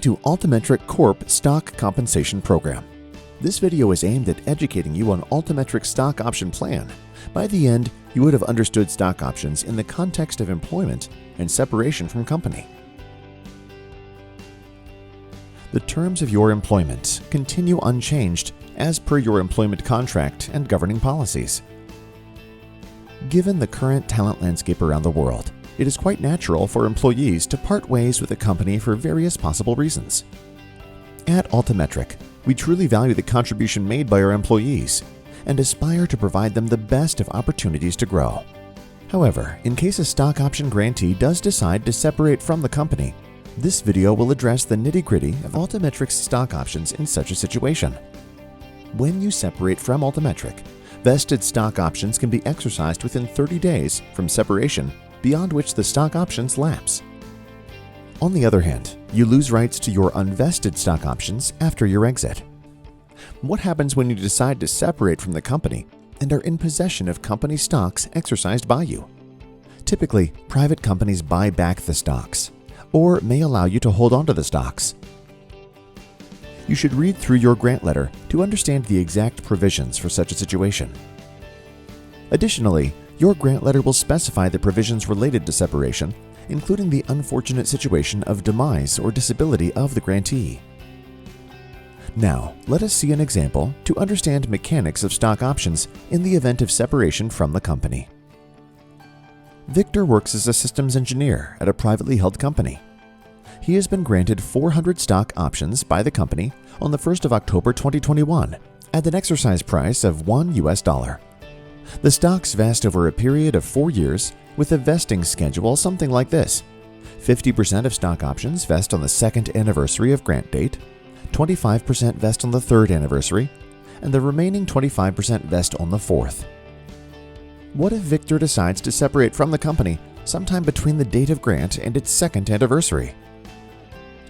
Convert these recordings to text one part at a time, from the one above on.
to Altimetrik Corp Stock Compensation Program. This video is aimed at educating you on Altimetrik's stock option plan. By the end, you would have understood stock options in the context of employment and separation from company. The terms of your employment continue unchanged as per your employment contract and governing policies. Given the current talent landscape around the world, it is quite natural for employees to part ways with a company for various possible reasons. At Altimetrik, we truly value the contribution made by our employees and aspire to provide them the best of opportunities to grow. However, in case a stock option grantee does decide to separate from the company, this video will address the nitty-gritty of Altimetrik's stock options in such a situation. When you separate from Altimetrik, vested stock options can be exercised within 30 days from separation, beyond which the stock options lapse. On the other hand, you lose rights to your unvested stock options after your exit. What happens when you decide to separate from the company and are in possession of company stocks exercised by you? Typically, private companies buy back the stocks, or may allow you to hold on to the stocks. You should read through your grant letter to understand the exact provisions for such a situation. Additionally, your grant letter will specify the provisions related to separation, including the unfortunate situation of demise or disability of the grantee. Now, let us see an example to understand mechanics of stock options in the event of separation from the company. Victor works as a systems engineer at a privately held company. He has been granted 400 stock options by the company on the 1st of October 2021 at an exercise price of $1. The stocks vest over a period of 4 years with a vesting schedule something like this. 50% of stock options vest on the 2nd anniversary of grant date, 25% vest on the 3rd anniversary, and the remaining 25% vest on the 4th. What if Victor decides to separate from the company sometime between the date of grant and its 2nd anniversary?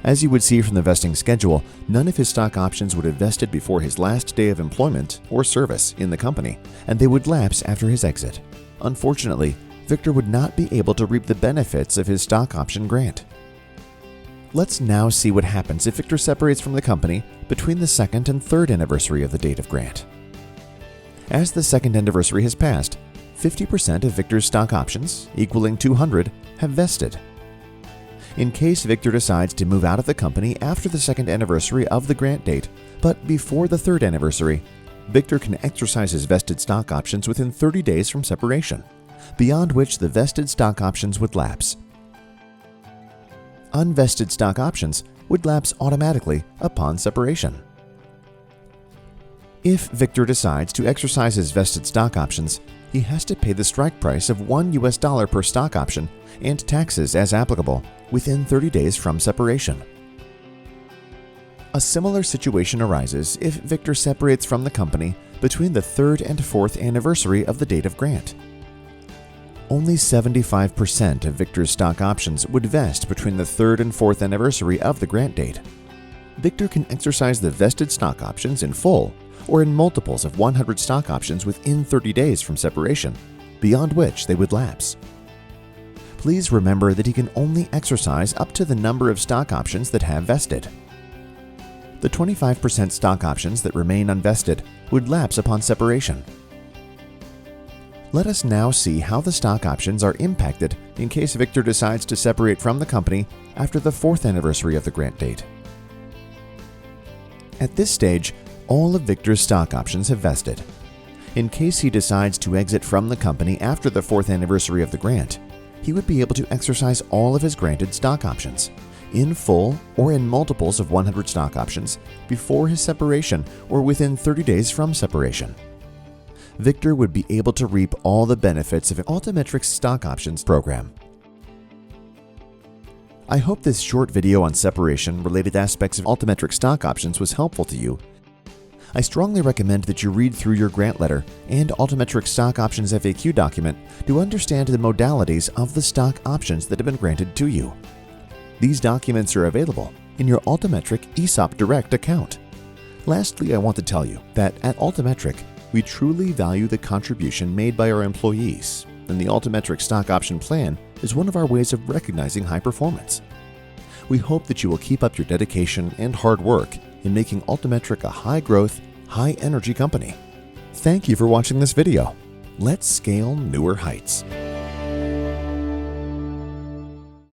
As you would see from the vesting schedule, none of his stock options would have vested before his last day of employment or service in the company, and they would lapse after his exit. Unfortunately, Victor would not be able to reap the benefits of his stock option grant. Let's now see what happens if Victor separates from the company between the 2nd and 3rd anniversary of the date of grant. As the 2nd anniversary has passed, 50% of Victor's stock options, equaling 200, have vested. In case Victor decides to move out of the company after the 2nd anniversary of the grant date, but before the 3rd anniversary, Victor can exercise his vested stock options within 30 days from separation, beyond which the vested stock options would lapse. Unvested stock options would lapse automatically upon separation. If Victor decides to exercise his vested stock options, he has to pay the strike price of $1 per stock option and taxes as applicable within 30 days from separation. A similar situation arises if Victor separates from the company between the 3rd and 4th anniversary of the date of grant. Only 75% of Victor's stock options would vest between the 3rd and 4th anniversary of the grant date. Victor can exercise the vested stock options in full or in multiples of 100 stock options within 30 days from separation, beyond which they would lapse. Please remember that he can only exercise up to the number of stock options that have vested. The 25% stock options that remain unvested would lapse upon separation. Let us now see how the stock options are impacted in case Victor decides to separate from the company after the 4th anniversary of the grant date. At this stage, all of Victor's stock options have vested. In case he decides to exit from the company after the 4th anniversary of the grant, he would be able to exercise all of his granted stock options, in full or in multiples of 100 stock options, before his separation or within 30 days from separation. Victor would be able to reap all the benefits of Altimetrik's stock options program. I hope this short video on separation-related aspects of Altimetrik's stock options was helpful to you. I strongly recommend that you read through your grant letter and Altimetrik's stock options FAQ document to understand the modalities of the stock options that have been granted to you. These documents are available in your Altimetrik ESOP Direct account. Lastly, I want to tell you that at Altimetrik, we truly value the contribution made by our employees, and the Altimetrik stock option plan is one of our ways of recognizing high performance. We hope that you will keep up your dedication and hard work in making Altimetrik a high-growth, high-energy company. Thank you for watching this video. Let's scale newer heights.